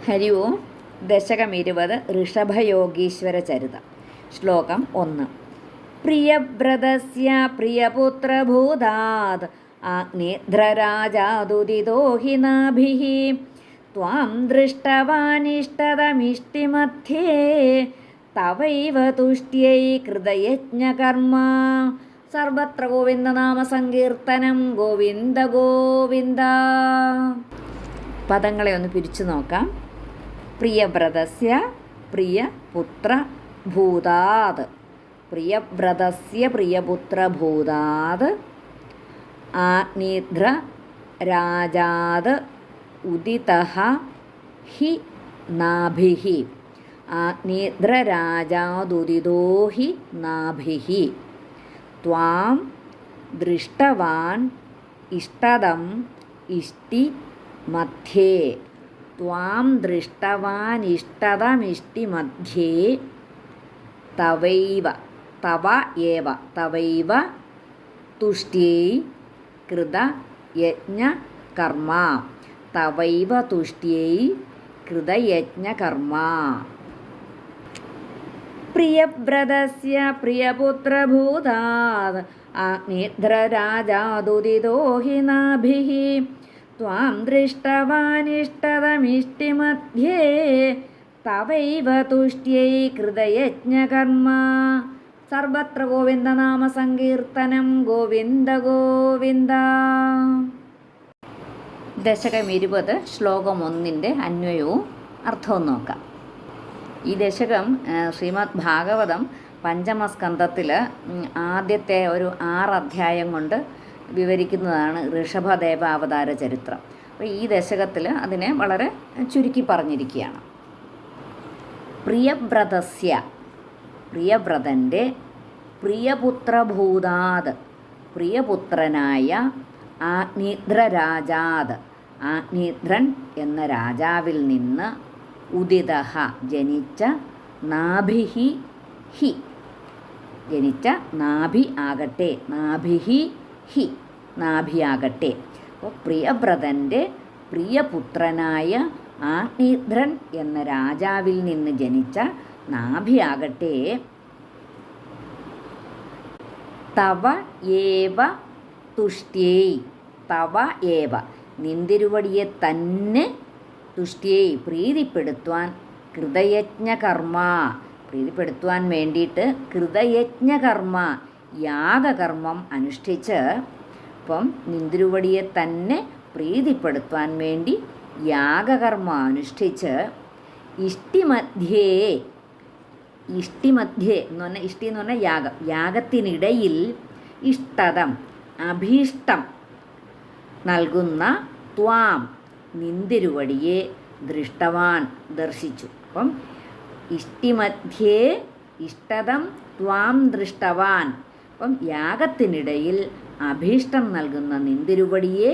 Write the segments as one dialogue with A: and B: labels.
A: ഹരി ഓം. ദശകം 20 ഋഷഭയോഗീശ്വര ചരിതം. ശ്ലോകം 1. പ്രിയവ്രതസ്യ പ്രിയപുത്രഭൂതാത് അഗ്നിധ്രരാജാദുദിതോ ഹി നാഭിഃ ത്വാം ദൃഷ്ടവാനിഷ്ടതമിഷ്ടിമധ്യേ തവൈവ തുഷ്ട്यै കൃതയജ്ഞകർമ്മ. സർവത്ര ഗോവിന്ദനാമ സങ്കീർത്തനം. ഗോവിന്ദ ഗോവിന്ദ. പദങ്ങളെ ഒന്ന് പിരിച്ചു നോക്കാം. പ്രിയവ്രതസ്യ പ്രിയപുത്രഭൂതാത്. പ്രിയവ്രതസ്യ പ്രിയപുത്രഭൂതാത് ആഗ്നിധ്ര രാജാത് ഉദിതഃ ഹി നാഭിഃ. ആഗ്നിധ്രരാജാദുദിതോ ഹി നാഭിഃ ത്വാം ദൃഷ്ടവാൻ ഇഷ്ടദം ഇഷ്ടി മധ്യേ. ത്വാം ദൃഷ്ടവാനിഷ്ടതമിഷ്ടി മധ്യേ തവൈവ തുഷ്ട്यै കൃത യജ്ഞകർമ്മ. തവൈവ തുഷ്ട്यै കൃതയജ്ഞകർമ്മ. പ്രിയവ്രതസ്യ പ്രിയപുത്രഭൂതാത് ആഗ്നിധ്രരാജാദുദിതോ ഹി നാഭിഃ ത്വാം ദൃഷ്ടവാനിഷ്ടതമിഷ്ടിമധ്യേ തവൈവ തുഷ്ട്यै കൃതയജ്ഞകർമ്മ. സർവത്ര ഗോവിന്ദനാമ സങ്കീർത്തനം. ഗോവിന്ദ ഗോവിന്ദ. ദശകം 20 ശ്ലോകം 1 അന്വയവും അർത്ഥവും നോക്കാം. ഈ ദശകം ശ്രീമദ് ഭാഗവതം പഞ്ചമസ്കന്ധത്തിൽ ആദ്യത്തെ ഒരു 6 അധ്യായം കൊണ്ട് വിവരിക്കുന്നതാണ് ഋഷഭദേവാവതാര ചരിത്രം. അപ്പോൾ ഈ ദശകത്തിൽ അതിനെ വളരെ ചുരുക്കി പറഞ്ഞിരിക്കുകയാണ്. പ്രിയവ്രതസ്യ പ്രിയവ്രതൻ്റെ പ്രിയപുത്രഭൂതാത് പ്രിയപുത്രനായ ആഗ്നിധ്രരാജാത് ആഗ്നിധ്രൻ എന്ന രാജാവിൽ നിന്ന് ഉദിതഃ ജനിച്ച നാഭിഃ ഹി ജനിച്ച നാഭി ആകട്ടെ നാഭിഃ ഹി നാഭിയാകട്ടെ. അപ്പോൾ പ്രിയവ്രതൻ്റെ പ്രിയപുത്രനായ ആഗ്നിധ്രൻ എന്ന രാജാവിൽ നിന്ന് ജനിച്ച നാഭിയാകട്ടെ തവ ഏവ തുഷ്ട്यै. തവ ഏവ നിന്തിരുവടിയെ തന്നെ തുഷ്ട്यै പ്രീതിപ്പെടുത്തുവാൻ കൃതയജ്ഞകർമ്മ പ്രീതിപ്പെടുത്തുവാൻ വേണ്ടിയിട്ട് കൃതയജ്ഞകർമ്മ യാഗകർമ്മം അനുഷ്ഠിച്ച്. അപ്പം നിന്തിരുവടിയെ തന്നെ പ്രീതിപ്പെടുത്തുവാൻ വേണ്ടി യാഗകർമ്മം അനുഷ്ഠിച്ച് ഇഷ്ടിമധ്യേ എന്ന് പറഞ്ഞാൽ ഇഷ്ടി എന്ന് പറഞ്ഞാൽ യാഗം യാഗത്തിനിടയിൽ ഇഷ്ടതം അഭീഷ്ടം നൽകുന്ന ത്വാം നിന്തിരുവടിയെ ദൃഷ്ടവാൻ ദർശിച്ചു. അപ്പം ഇഷ്ടിമധ്യേ ഇഷ്ടതം ത്വാം ദൃഷ്ടവാൻ. അപ്പം യാഗത്തിനിടയിൽ അഭീഷ്ടം നൽകുന്ന നിന്തിരുവടിയെ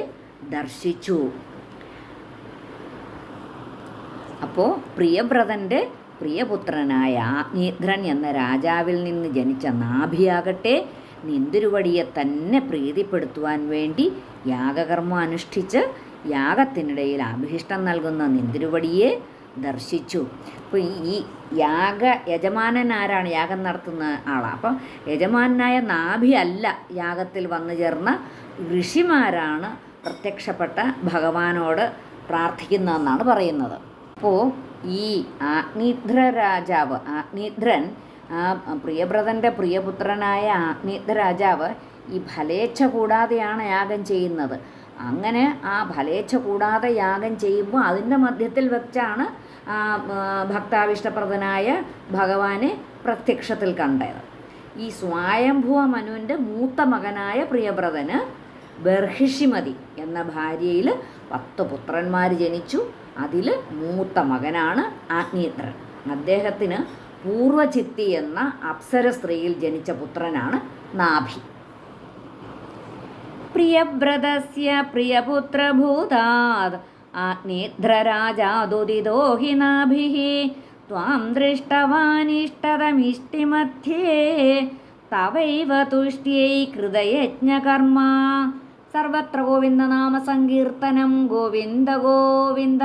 A: ദർശിച്ചു. അപ്പോൾ പ്രിയവ്രതൻ്റെ പ്രിയപുത്രനായ ആഗ്നിധ്രൻ എന്ന രാജാവിൽ നിന്ന് ജനിച്ച നാഭിയാകട്ടെ നിന്തിരുവടിയെ തന്നെ പ്രീതിപ്പെടുത്തുവാൻ വേണ്ടി യാഗകർമ്മം അനുഷ്ഠിച്ച് യാഗത്തിനിടയിൽ അഭീഷ്ടം നൽകുന്ന നിന്തിരുവടിയെ ദർശിച്ചു. അപ്പോൾ ഈ യജമാനൻ ആരാണ്? യാഗം നടത്തുന്ന ആളാണ്. അപ്പം യജമാനായ നാഭി അല്ല യാഗത്തിൽ വന്നു ചേർന്ന ഋഷിമാരാണ് പ്രത്യക്ഷപ്പെട്ട ഭഗവാനോട് പ്രാർത്ഥിക്കുന്നതെന്നാണ് പറയുന്നത്. അപ്പോൾ ഈ ആഗ്നിധ്രൻ പ്രിയവ്രതൻ്റെ പ്രിയപുത്രനായ ആഗ്നിധ്രരാജാവ് ഈ ഫലേച്ഛ കൂടാതെയാണ് യാഗം ചെയ്യുന്നത്. അങ്ങനെ ആ ഫലേച്ഛ കൂടാതെ യാഗം ചെയ്യുമ്പോൾ അതിൻ്റെ മധ്യത്തിൽ വെച്ചാണ് ഭക്താവിഷ്ടപ്രദനായ ഭഗവാനെ പ്രത്യക്ഷത്തിൽ കണ്ടത്. ഈ സ്വയംഭുവ മനുവിൻ്റെ മൂത്ത മകനായ പ്രിയവ്രതന് ബർഹിഷിമതി എന്ന ഭാര്യയിൽ 10 പുത്രന്മാർ ജനിച്ചു. അതിൽ മൂത്ത മകനാണ് ആഗ്നിധ്രൻ. അദ്ദേഹത്തിന് പൂർവചിത്തി എന്ന അപ്സര സ്ത്രീയിൽ ജനിച്ച പുത്രനാണ് നാഭി. പ്രിയവ്രതസ്യ പ്രിയപുത്രഭൂതാത് ആഗ്നിധ്രരാജാദുദിതോ ഹി നാഭിഃ ത്വാം ദൃഷ്ടവാനിഷ്ടതമിഷ്ടിമധ്യേ തവൈവ തുഷ്ട്यै കൃതയജ്ഞകർമ്മ. സർവത്ര ഗോവിന്ദനാമ സങ്കീർത്തനം. ഗോവിന്ദ ഗോവിന്ദ.